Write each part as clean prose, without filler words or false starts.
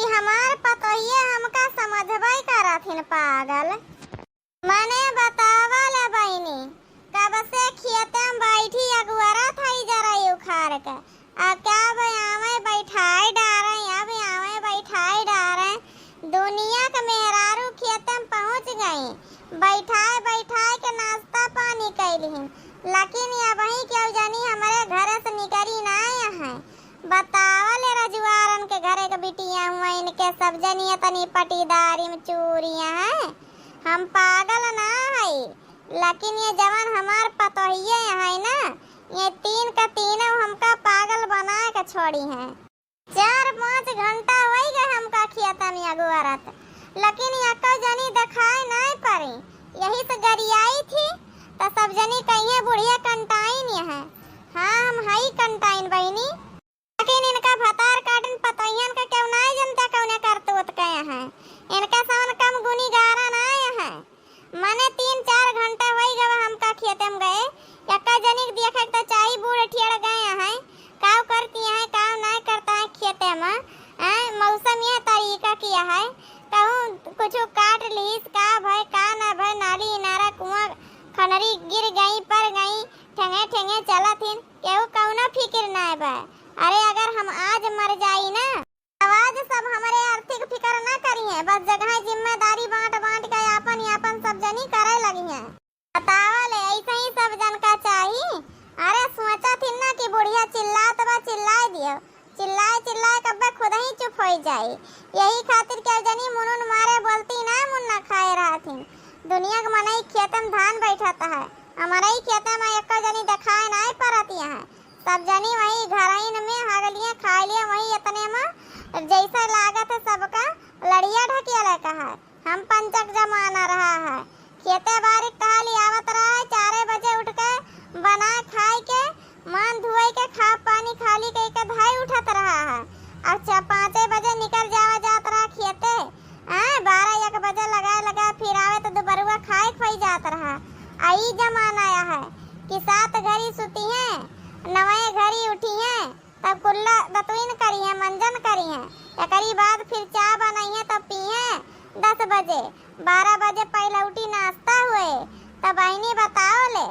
हमार पतोहिए हमका समझबई करथिन पागल। मने बतावल बहिनी कब से खेते में बैठी अगुआरा थई जरई उखाड़ के आ क्या आवे बैठाई डारे अब आवे बैठाई डारे। दुनिया के मेहरारू खेते में पहुंच गई बैठाए बैठाए के नाश्ता पानी कैलिन, लेकिन अबही क्यों जानी हमारे घर से निकली ना है। बतावल रजुआरन के घरे के बिटिया हुआ इनके सब जनिया तनी पटीदारी में चूरियां हैं। हम पागल ना है, लेकिन ये जवान हमार पतोहिए है ना, ये तीन का तीनों हमका पागल बना के छोड़ी हैं। 4-5 घंटा वही गए हमका खेता में अगुआरत, लेकिन यको जनी दिखाई नहीं पड़ी। यही से गरियाई थी तो सब जनी कहिए बुढ़िया कंटाइन है। हाँ हम हई कंटाइन बहनी, लेकिन इनका भतार काटन पतोहियन का क्यों नहीं जनता कौने करतूत कहे हैं। इनका सावन कम गुनी गारा नहीं है। मने 3-4 घंटा वही गए हमका खेते में गए, यका जनी देखे तो चाई बूढ़ ठियर गए हैं। काव करती है काव नहीं करता है खेते में। मौसम यह तरीका किया है, कहूँ कुछ काट लीस का भाई का ना भाई नाली इनारा कुआं खनरी गिर गई पर गई ठेंगे ठेंगे चला थी केहू कौनो फिक्र ना बा। अरे अगर हम आज मर जाई ना आवाज सब हमारे आर्थिक फिक्र ना करी है, बस जगह जिम्मेदारी बांट बांट के अपन सब जनी करे लगी है। बतावल ऐसे ही सब जन का चाहिए। अरे सोचा थी ना कि बुढ़िया चिल्लात बा चिल्लाए दियो, चिल्लाए चिल्लाए कब खुद ही चुप हो जाए। यही खातिर क्या जनी मुनुन मारे बोलती ना मुन्ना खाए रहा थी। दुनिया के मनाई खेत में धान बैठाता है, हमारे ही खेत में एक जनी दिखाए नहीं पड़ती है। सब जनी वही घरइन में हगलियां खा लिया वही इतने में जैसा लागत है सबका लड़िया ढकिया कहा है। हम पंचक जमाना रहा है, खेते बारी कहली आवत रहा है। 4 बजे उठ के बना खाई के मान धुआई के खा पानी खाली के धाई उठत रहा है। अच्छा 5 बजे निकल जावा जात रहा खेते, 12-1 बजे लगा फिर आवे तो दोपहरुआ खाए खोई जात रहा। आई जमाना आया है कि 7 घड़ी सुती है 9 घड़ी उठी है, तब कुल्ला दतुइन करी है मंजन करी है, एकरी बाद फिर चाय बनाई है तब पी है 10 बजे। 12 बजे पहले उठी नाश्ता हुए तब बहनी बताओ ले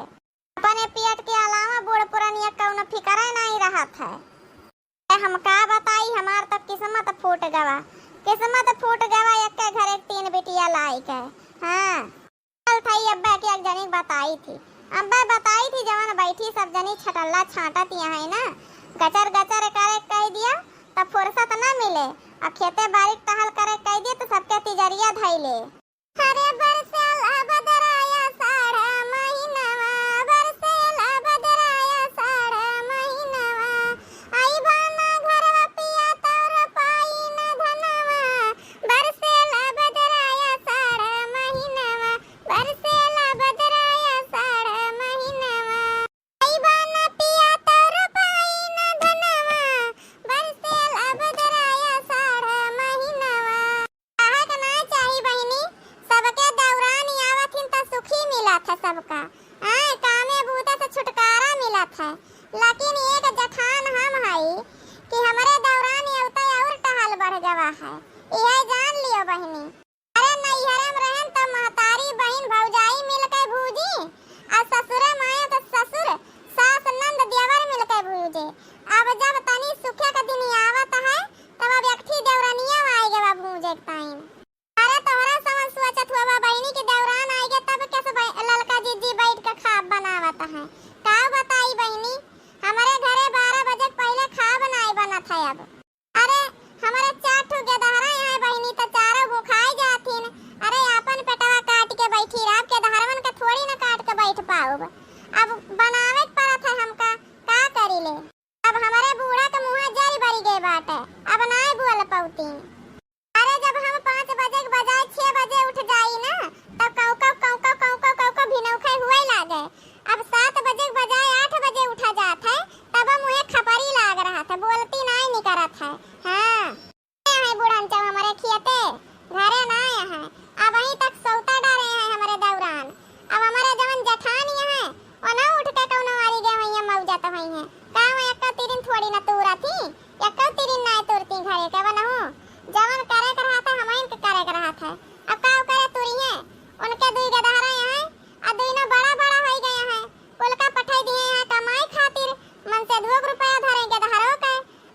अपने पेट के अलावा बूढ़ पुरानिया कौन फिक्र नहीं रहा था। हम का बताई हमार तो किस्मत फूट गवा, किस्मत फूट गवा। एक के घर 3 बिटिया लाई के। हाँ कल थई अब्बा के एक जनी बताई थी, अब्बा बताई थी जवान बैठी सब जनी छटल्ला छाटत यहाँ है ना, गचर गचर करे कह दिया तब फुर्सत ना मिले और खेते बारीक टहल करे कह दिया तो सबके तिजरिया धैले। अरे बरसेला बदराया साढ़ा महीनावा, बरसेला बदराया साढ़ा महीनावा, आई बाना घरवा पिया तोर पाई न धनवा, बरसेला बदराया साढ़ा महीनावा, बरसेला बदराया साढ़ा महीनावा, आई बाना पिया तोर पाई न धनवा, बरसेला बदराया साढ़ा महीनावा। काहे के ना चाही बहिनी, सबके दौरान आवत हिन त सुखी मिला था सबका, कामे बूते से छुटकारा मिला था। लेकिन एक जखान हम हई कि हमारे दौरान आवता और टहल बढ़ गवा है, यह जान लियो बहिनी। अरे नैहरे में रहन त महतारी बहन भौजाई मिल के भूजी और ससुरे माया तो ससुर सास नंद देवर मिल के भूजे। अब जब तनी सुखे का दिन आवत है तब अब एकठी देवरनिया आई गवा भूजे टाइम। अरे तोहरा समझ सोचत हुआ बहनी के दौरान आएगे तब कैसे ललका जीजी बैठ के खाब बनावत है। का बताई बहनी हमारे घरे 12 बजे पहले खाब नहीं बनत है। अब अरे हमारे 4 ठो गदहरा है बहनी तो चारों भूखाई जाथिन। अरे अपन पेटवा काट के बैठी रात के दहरवन के थोड़ी ना काट के बैठ पाऊब, अब बनावे पड़त है हमका का करी ले। अब हमारे बूढ़ा के मुंह जरी भरी गए बाटे, अब नहीं बोल पौती। अरे जब हम 5 बजे के बजाय 6 बजे उठ जाई ना तब कौ भिनौखे हुए लागे। अब 7 बजे के बजाय 8 बजे उठा जात है तब मुझे खपरी लाग रहा था, बोलती नहीं निकरत है। हाँ है बुढ़न चौ हमारे खेते घरे ना आया है, अब वहीं तक सौता डारे हैं हमारे दौरान। अब हमारे जवन जठानी है वो ना उठ के कौनो वाली गए वहीं मौजा तो वहीं है का एक तिरिन थोड़ी ना तूरा थी, एक तिरिन ना तुरती घरे के बनहु जवन के दुई गदहरा है आ दुइनो बड़ा बड़ा हो गया है कोलका पठाई दिए है कमाई खातिर मन से 2 रुपया धरे गदहरो के।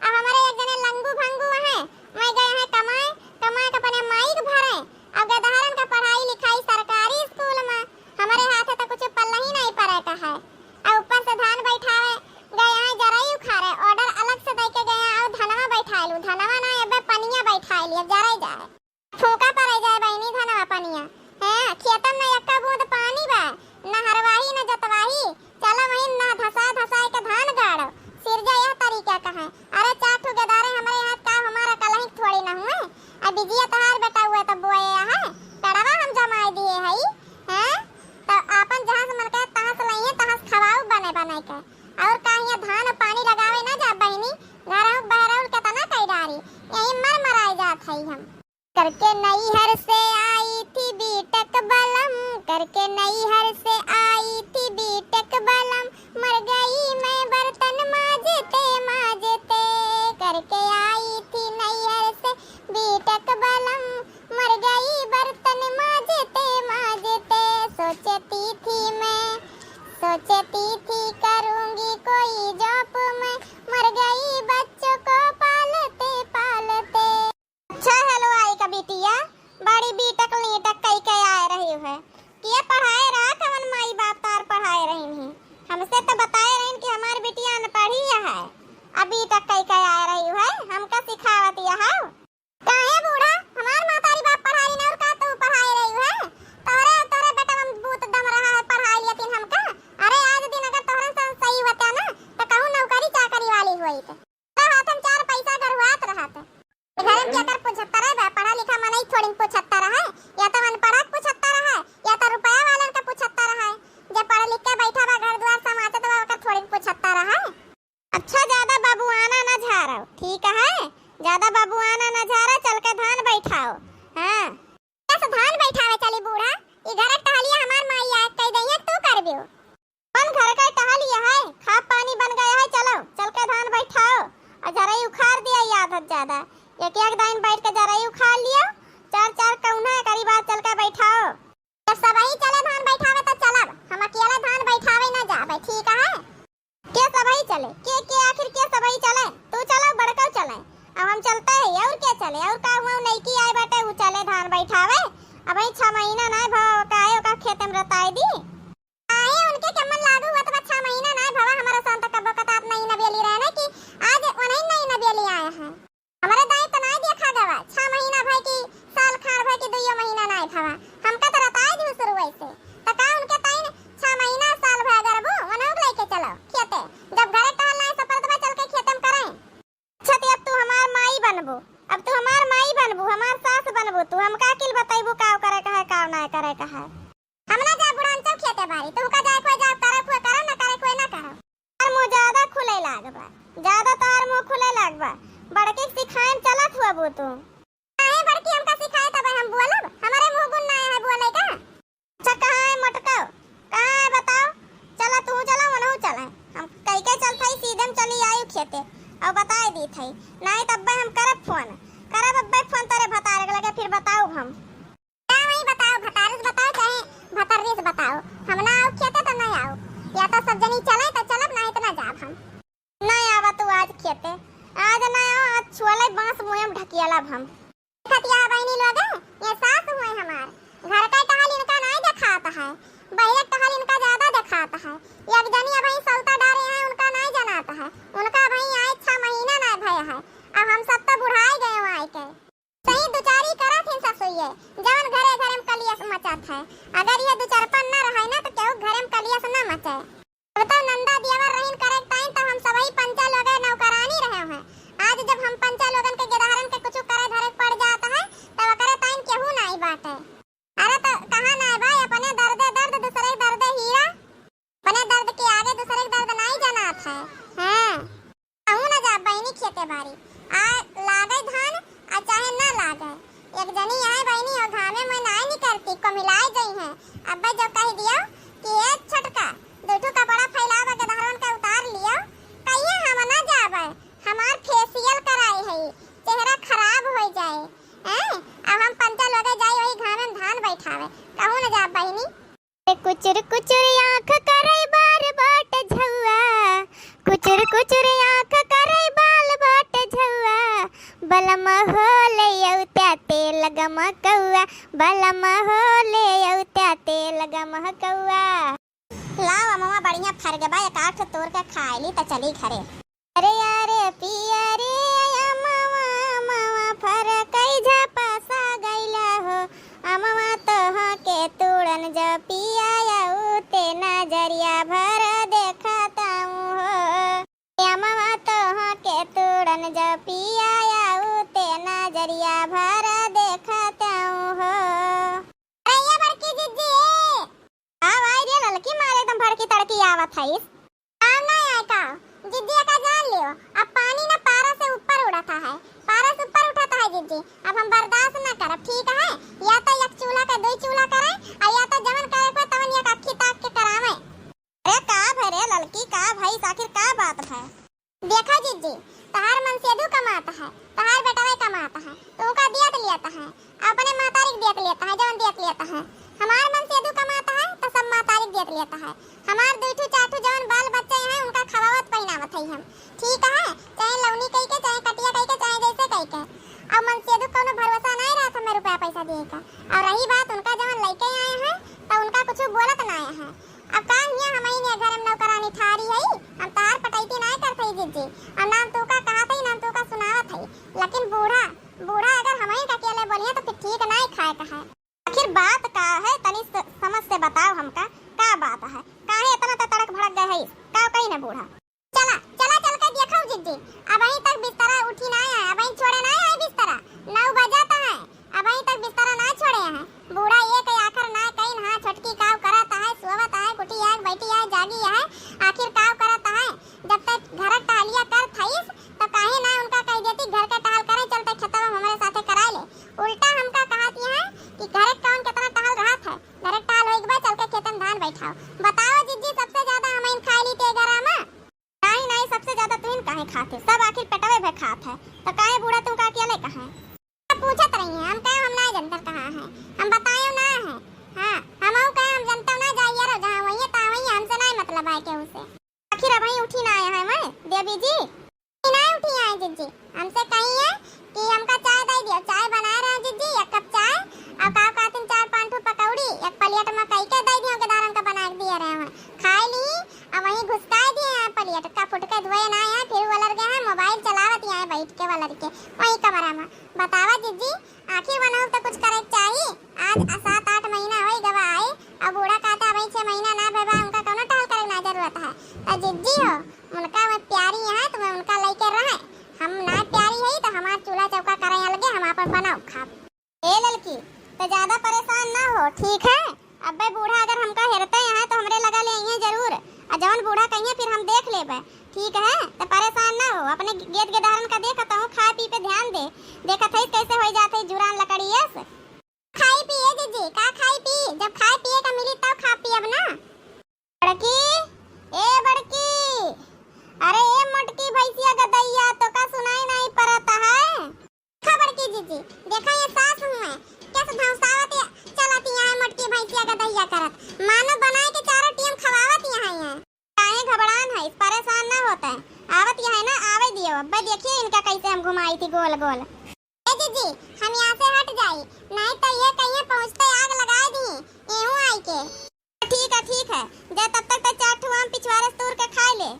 अब हमारे एक जने लंगू भंगू है मैं गए हैं कमाए कमाए के अपने माई के भरे। अब गदहरन का पढ़ाई लिखाई सरकारी स्कूल में हमारे हाथ तो कुछ पल्ला ही नहीं पड़े का है। और ऊपर से धान बैठावे गए हैं जराई उखाड़े ऑर्डर अलग से दे के गए हैं और धनवा बैठाइलू धनवा ना एबे पनिया बैठाइली अब जराई जाए फूका पड़े जाए बहनी धनवा पनिया है खेतम में एक्का बूंद पानी बा न हरवाही न जतवाही चलो वही ना धसा धसाई के धान गाड़ो सिरजा यह तरीका का है। अरे चाठू गदारे हमारे हाथ का हमारा कलही थोड़ी ना हुए अब बिजिया तहार बेटा हुआ तब बोए है कड़वा हम जमाई दिए हई हैं तो आपन जहां से मन के तहां से लइए तहां से खवाऊ बने बने के और काहिया धान पानी लगावे ना जा बहनी घरऊ बहरऊ के तना कई डारी यही मर मराई जात हई हम करके नैहर से आई थी बीटक बलम करके नैहर से आई थी बीटक बलम मर गई मैं बर्तन मांजते मांजते करके आई थी नैहर से बीटक बलम मर गई बर्तन मांजते मांजते सोचती थी करूंगी कोई जॉब में मर गई बच्चों को पालते पालते। अच्छा हेलो आई का बिटिया बड़ी बीटक लीटक कई कई आ रही है कि ये पढ़ाए रहा कवन माई बाप तार पढ़ाए रही हैं हमसे तो बताए रही कि हमारी बिटिया अनपढ़ी है अब बीटक कई कई आ रही है हमका सिखावत यह है काहे बूढ़ा हमार मातारी बाप पढ़ाई न और का तू पढ़ाई रही है तोरे तोरे बेटा हम भूत दम रहा है पढ़ाई लेकिन हमका अरे आज दिन अगर तोहरा सन सही होता ना तो कहूं नौकरी चाकरी वाली होई तो हाथ हम 4 पैसा गरवात रहत घर में क्या कर 75 है पढ़ा लिखा मने थोड़ी 75 है या तो अनपढ़ 75 है या तो रुपया वालन का 75 है जब पढ़ लिख के बैठा बा घर द्वार समाजत बा ओकर थोड़ी 75 है। अच्छा ज्यादा बाबूआना ना झारो ठीक है ज्यादा बाबूआना ना झारा चल के धान बैठाओ हां कैसे धान बैठावे चली बूढ़ा ई घर टहलिया हमार माई आए कह दइए तू करबियो कौन घर का टहलिया है खा पानी बन गया है चलो चल के धान बैठाओ और जराई उखाड़ दिया आदत ज्यादा एक एक दिन बैठ के जराई उखाड़ लियो 4 कौना करीब चल के बैठाओ जब सब ही चले धान बैठावे तो चलब हम अकेला धान बैठावे ना जावे ठीक है के सब ही चले के आखिर के सब ही चले तू चलो बड़का चले अब हम चलते हैं और क्या चले और का हुआ नहीं की आए बेटे वो चले धान बैठावे अब 6 महीना ना भाव कायो का खेत में रताई दी आए उनके कमन लागू हुआ तो 6 महीना ना भाव हमारा संत कब कतात नहीं न बेली रहने की आज उन्हें नहीं न बेली आए हैं हमारे दाई तो नहीं देखा गवा 6 महीना भाई की साल खाड़ भाई की 2 महीना नहीं भावा हमका तो रताई दी शुरू वैसे तो का उनके ताई 6 महीना साल भर गरबू उन्हें लेके चलो खेते जब घरे टहलना है सफर तो चल के खेत में करें। अच्छा अब तू हमार माई बनबू अब तू हमार माई बनबू हमार सास बनबू तू हमका किल बताइबू काव करे का है काव ना करे का है हम ना जा बुढ़ान चल खेते बारी तू का जाए कोई जा करे ना करे कोई ना करो और मुंह ज्यादा खुले लागबा ज्यादा तार मुंह खुले लागबा बड़के सिखाएम चलत हुआ बू तू काहे बड़की हमका सिखाए तब हम बोलब हमारे मुंह गुण ना है बोले का। अच्छा कहां है मटको कहां है बताओ चला तू चला वनहु चले हम कई के चलथई सीधे में चली आयु खेते और बताए दी थई नहीं तब हम करब फोन तोरे भतारे के लगे फिर बताओ हम क्या वही बताओ भतारे बताओ चाहे भतरनी से बताओ हम ना आओ खेते तो नहीं आओ या तो सब जनी चले तो चलब नहीं तो ना जाब हम नहीं आवा तू आज खेते आज ना आओ आज छुअले बांस मुंह में ढकियालब हम खतिया बहनी लोग ये सास हुए हमार घर का टहल इनका नहीं दिखाता है बहिर टहल इनका ज्यादा दिखाता है एक जनी भाई सौता डारे हैं उनका नहीं जनाता है उनका भाई आए 6 महीना ना भय है अब हम सब तो बुढ़ाई गए आए के सही दुचारी करत हिन ससुइए जवन घरे घरे में कलियस मचत है अगर ये दुचरपन ना रहे ना तो केहू घरे में कलियस ना मचे तो नंदा दियावर रहीन करे टाइम तो हम सबही पंचा लोग नौकरानी रहे हैं आज जब हम पंचा लोगन के गिरहरन के कुछ करे धरे पड़ जाता है तब करे टाइम केहू नहीं बाटे अरे तो कहां ना भाई अपने दर्द दूसरे दर्द हीरा अपने दर्द के आगे दूसरे दर्द नहीं जनात है हां कहूं ना जा बहनी खेते बारी आ लागे धान आ चाहे ना लागे एक जनी आए बहनी और घामे में नहीं निकलती को मिलाए गई है अब जब कह दिया कि ये छटका दूठू कपड़ा फैलावा के धारन का उतार लियो कहिए हम ना जावे हमार फेशियल कराई है चेहरा खराब हो जाए हैं अब हम पंचा लोगे जाई वही घामे में धान बैठावे कहूं ना जा बहनी कुचुर आँख करे बाल बाट झुआ बलम हो ले औत्या तेल गमकौआ बलम हो ले औत्या तेल गमकौआ। लावा मामा बढ़िया फर गबा एक आठ तोड़ के खाए ली त चली घरे। अरे यारे पिया रे अमवा मामा फर कई झपसा गइला हो अमवा तो के तुड़न ज पिया उते नजरिया भर देखताऊं हो अमवा तो के तुड़न ज पिया उते नजरिया भर देखताऊं हो। अरे ये बड़की जिज्जी लड़की मारे एकदम भड़की तड़की आवत है इस काम नहीं आए का जिद्दी का जान लियो। अब पानी ना पारा से ऊपर उड़ाता है पारा से ऊपर उठाता है जिद्दी। अब हम बर्दाश्त ना करब ठीक है या तो एक चूल्हा का दो चूल्हा करे और या तो जवन करे को तवन एक अक्खी ताक के करावे। अरे का भरे लड़की का भाई आखिर का बात है देखा जिद्दी तहार मन से दू कमाता है तहार बेटा कमाता है तो का दियत लेता है अपने मातारी दियत लेता है जवन दियत लेता है। हमार मन से दू कमाता है तो सब मातारी दियत लेता है। हमार दूठू चाठू जवन बाल बच्चे हैं उनका खवावत पहनावत है हम ठीक है चाहे लवनी कह के चाहे कटिया कह के चाहे जैसे कह के। अब मन से दू कोनो भरोसा नहीं रहा था मैं रुपया पैसा दिए का। और रही बात उनका जवन लइके आए हैं तो उनका कुछ बोलत ना आए हैं। अब का हिया हमई ने घर में नौकरानी ठारी है हम तार पटाईती नहीं करते जिज्जी और नाम तो का कहत है नाम तो का सुनावत है लेकिन बूढ़ा बूढ़ा अगर हमई का अकेले बोलिए तो फिर ठीक नहीं खाए का है। आखिर बात का है तनी समझ से बताओ हमका का बात है काहे इतना तड़क भड़क गए है का कहीं ना बूढ़ा। चला चला चल के देखो जिज्जी अब अहीं तक बिस्तरा उठी ना है अब अहीं छोड़े ना है बिस्तरा 9 बजाता है अब अहीं तक बिस्तरा ना छोड़े हैं। बूढ़ा एक आखिर ना कहीं हां छटकी काव करता है सोवत है कुटी है बैठी है जागी है आखिर काव करता है। जब तक घर टालिया कर थईस तो काहे ना उनका कह देती घर का टहल करे चलते खेतवा हमारे साथे कराए ले। उल्टा हमका कहती है कि घर कौन कितना टहल रहा था घर टहल होई के बाद चल के खेतन धान बैठाओ। बताओ जिज्जी सबसे ज्यादा हम इन खाई ली ते घरा में नहीं नहीं सबसे ज्यादा तुम काहे खाते सब आखिर पेटवे भे खात है तो काहे बूढ़ा तुम का अकेले कहां पूछत रही है हम कहे हम ना जनता कहां है हम बतायो ना है। हां हमहु कहे हम जनता ना जाइए रो जहां वही ता वही हमसे नहीं मतलब है के उसे। आखिर अब उठी ना आया है मैं देवी जी नहीं उठी आए जिज्जी हमसे कही है कि हमका चाय दे दियो चाय बना रहे हैं जिज्जी एक कप चाय और का कातिन 4-5 पकौड़ी एक प्लेट में कई के दे दियो के दारन का बना के दिए रहे हैं खाई ली अब वही घुसका दिए हैं प्लेट का फुट के धोए ना है फिर वलर गए हैं मोबाइल चलावत है बैठ के वलर के वही कमरा में। बतावा जिज्जी आखिर बनाओ तो कुछ करे चाहिए आज 7-8 महीना होई गवा आए अब बूढ़ा कहता भाई 6 महीना ना भेबा उनका कोनो टहल करे ना जरूरत है तो जिज्जी हो उनका मैं प्यारी है तो मैं उनका लेके रहे हम ना प्यारी है तो हमार चूल्हा चौका करे अलगे हम अपन बनाओ खा ए लड़की तो ज्यादा परेशान ना हो ठीक है। अब भाई बूढ़ा अगर हमका हेरते हैं तो हमरे लगा लेंगे जरूर और जवन बूढ़ा कहिए फिर हम देख लेबे ठीक है तो परेशान ना हो। अपने गेट के दारन का देखता हूँ खा पी पे ध्यान दे देखत है कैसे हो जाते जुरान लकड़िए से खाई पिए जिज्जी का खाई पी जब खाए पिए का मिली तब खा पी अब ना। बड़की ए बड़की अरे ए मोटकी भैंसिया गदैया तो का सुनाई नहीं पड़ता है। खबर की जिज्जी देखा ये सास हूं मैं कैसे भौंसावत चलती है मोटकी भैंसिया गदैया करत मानो बनाए के चारों टीम खवावत यहां है काहे घबरान है परेशान ना होता है आवत यहां ना आवे दियो। अब देखिए इनका कैसे हम घुमाई थी गोल गोल। ए जिज्जी हम यहां से हट जाई नहीं तो ये कहीं पहुंचते आग लगा दी एहू आई के। ठीक है जे तब तक तो 4 ठो आम पिछवाड़े तोड़ के खा ले।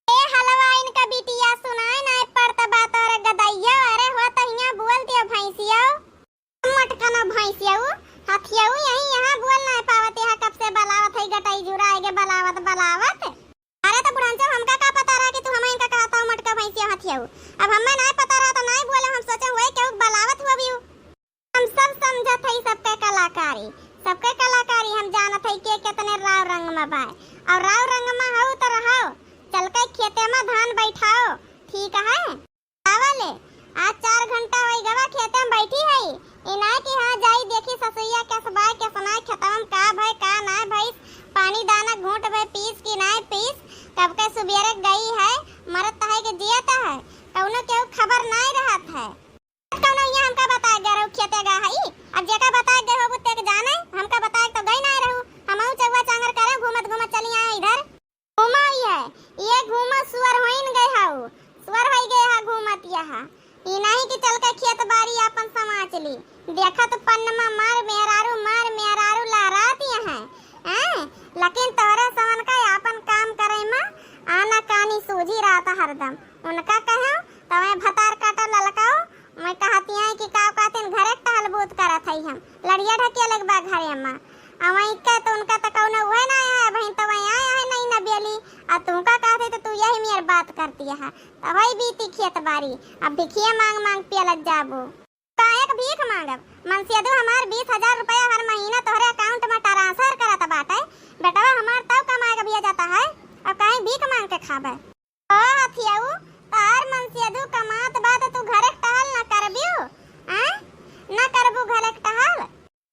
ए हलवा इनका बिटिया सुनाए ना पड़ता बात और गदैया अरे हो तो यहां बोलती है भैंसिया मटकना भैंसिया हथिया यहां बोलना है पावत यहां कब से बलावत है गटाई जुराएगे बलावत अरे तो बुढ़ांचा हमका का पता रहा कि तू हमें इनका कहता हूं मटका भैंसिया हथिया अब हमें नहीं पता रहा तो नहीं बोले हम सोचे हुए कि बलावत हुआ भी हम सब समझत है सबके कलाकारी हम जानत है के कितने राव रंग में बा और राव रंग में हो तो रहो चल के खेते में धान बैठाओ ठीक है। आवले आज 4 घंटा होई गवा खेते में बैठी है इना कि हां जाई देखी ससुइया के सबाय के सुनाई खेतम का भाई का ना भाई पानी दाना घूंट भाई पीस की ना पीस कब के सुबेरे गई है मरत है कि जियता है कौनो के खबर नहीं रहत है कौनो यहां हमका बता गए खेते गा है अब जेका बता गए हो बुते के जाने हमका बता तो गई नहीं रहू हमहु चौवा चांगर करे घूमत घूमत चली आए इधर घुमाई है ये घूमा सुअर होइन गए ई नहीं कि चल के खेत बाड़ी अपन समाच ली। देखा तो पन्नमा मार मेहरारू लहराती हैं हैं, लेकिन तोरे समन का अपन काम करे में आना कानी सूझी रहता हरदम। उनका कहो तो मैं भतार काटा ललकाओ, मैं कहती हैं कि का कहते घरे टहल बूत करत हई हम लड़िया ढके लगबा घरे में। अवई का तो उनका तो कौनो हुए ना है बहन, तो वही आया है नहीं न बेली आ तू का कहते तो तू यही मेर बात करती है। तो वही बीती खेत बाड़ी, अब भिखिया मांग मांग पियलत जाबो। काहे भीख मांगब? मनसियदु हमार 20,000 रुपया हर महीना तोहरे अकाउंट में ट्रांसफर करत बाटे। बेटवा हमार तब कमाए के भेजा जाता है, अब काहे भीख मांग के खाबे? ओ हथियाऊ तार मनसियदु कमात बा तो तू घरे टहल न करबियो हैं? न करबू घरे टहल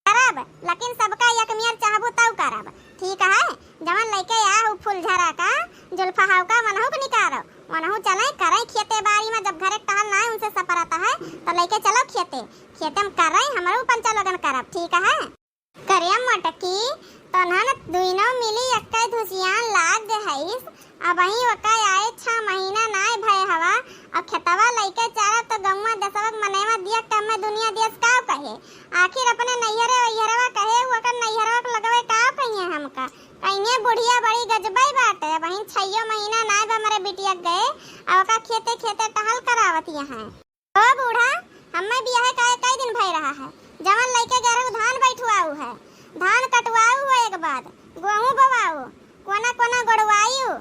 करब, लेकिन सबका एक मियर चाहबू तब करब, ठीक है? जवन लइके आहू फूलझरा का जुल्फा हाउ का मनहु के निकारो मनहु चले करे खेते बाड़ी में। जब घरे टहल ना उनसे सपरता है तो लइके चलो खेते में करे हमरो पंचा लगन करब, ठीक है? करिया मटकी तो नन दुइनो मिली एक्के धुसियान लाग गइस। अब वही वका आए 6 महीना नाय भय हवा। अब खेतवा लइके चारा तो गम्मा दसवक मनेवा दिया कम में दुनिया देश का कहे। आखिर अपने नैहरे वैहरवा कहे वकर नैहरवा के लगवे का कहिए हमका कहिए बुढ़िया बड़ी गजबई बाटे। वही 6 महीना नाय बा मरे बिटिया गए अब का खेते टहल करावत यहाँ। ओ बूढ़ा हम्मे बियाह काहे कई दिन भई रहा है। जवन लइके गरु धान बैठवाऊ है, धान कटवाऊ हो, एक बाद गेहूं बवाऊ, कोना कोना गड़वाऊ,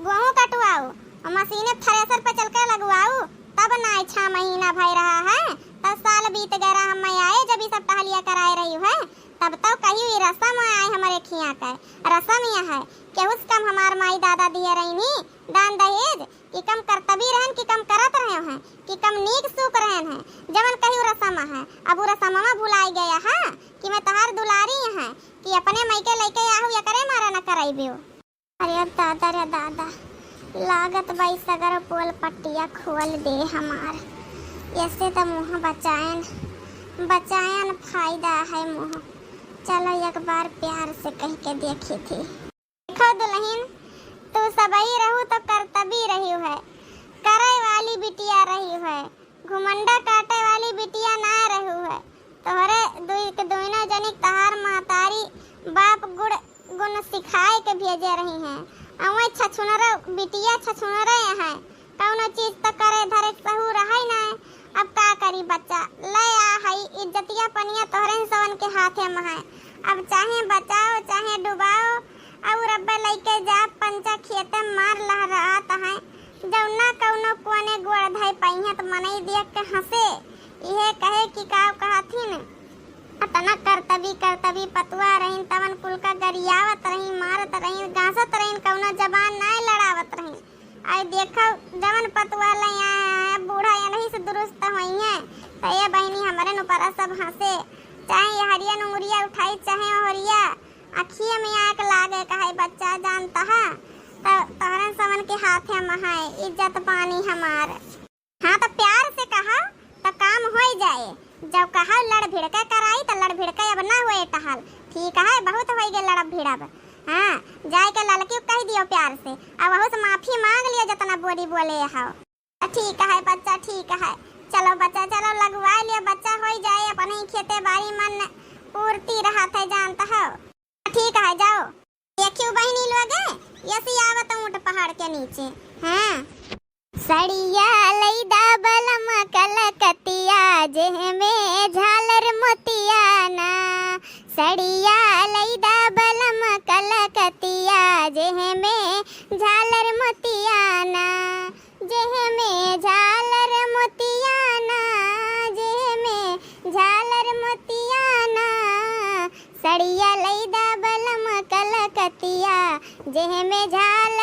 गेहूं कटवाऊ और मशीने थ्रेसर पे चल के लगवाऊ, तब ना 6 महीना भई रहा है। तब साल बीत गया हम आए जब सब टहलिया कराए रही है, तब तो कही रसम आए हमारे खिया का रसम यह है कि उस कम हमार माई दादा दिए रही दान दहेज कि कम कर्तव्य रहन कि कम करत रहे हैं कि कम नीक सुख रहन है। जवन कही रसम है अब वो रसमवा भुलाई गया है कि मैं तहार दुलारी है कि अपने मायके लेके आहू या करे मारा न कराइबियो। अरे दादा रे दादा लागत बाई सगर पोल पट्टिया खोल दे हमार, ऐसे तो मुँह बचायन फायदा है मुँह। चलो एक बार प्यार से कह के देखी थी। देखो दुल्हन तू सबही रहू तो कर्तव्य रही है, करे वाली बिटिया रही है, घुमंडा काटे वाली बिटिया ना रहू है। तोहरे दोनों जनिक तहार महतारी बाप गुण सिखाए के भेजे रही हैं। अवे छछुनरा बिटिया छछुनरा है, कौनो चीज तो करे धरे सहू रहा ना। अब का करी बच्चा ले आ हई इज्जतिया पनिया तोहरे सवन के हाथे में है। अब चाहे बचाओ चाहे डुबाओ और रब्बा लइके जा पंचा खेते मार लहरात है। जौना कौनो कोने गोड़ धई पहिया तो मनई देख के हंसे इहे कहे कि का कहथिन अतना कर्तव्य पतुआ रहीन तवन कुल का गरियावत रही मारत रही गांसत रही, कौनो जबान ना लड़ावत रही। आई देखो जवन पतुआ ले आया बूढ़ा या नहीं से दुरुस्त होई है तो ये बहनी हमारे ऊपर सब हंसे, चाहे ये हरिया नुंगरिया उठाई चाहे हरिया अखिए में आग लागे कहे बच्चा जानता है तो तोहरन समन के हाथे में है इज्जत पानी हमार। हाँ तो प्यार से कहा तो काम हो जाए, जब कहा लड़ भिड़का कराई तो लड़ भिड़का अब ना हुए टहल, ठीक है? बहुत हो गए लड़ भिड़ब। हाँ जाए के लड़की कह दियो प्यार से अब वह से माफी मांग लियो जितना बोली बोले हो। ठीक है बच्चा ठीक है, चलो बच्चा चलो लगवा लियो, बच्चा हो जाए अपने ही खेते बाड़ी मन पूर्ति रहा था जानता हो। ठीक है जाओ देखियो बहनी लोग ऐसे आवत ऊंट पहाड़ के नीचे। हाँ सड़िया लईदा बलम कलकतिया जेह में झालर मोतिया ना, सड़िया लईदा बलम कलकतिया जेह में झालर मोतिया ना, जेह में झालर मोतिया ना, जेह में झालर मोतिया ना, सड़िया लईदा बलम कलकतिया जेह में झालर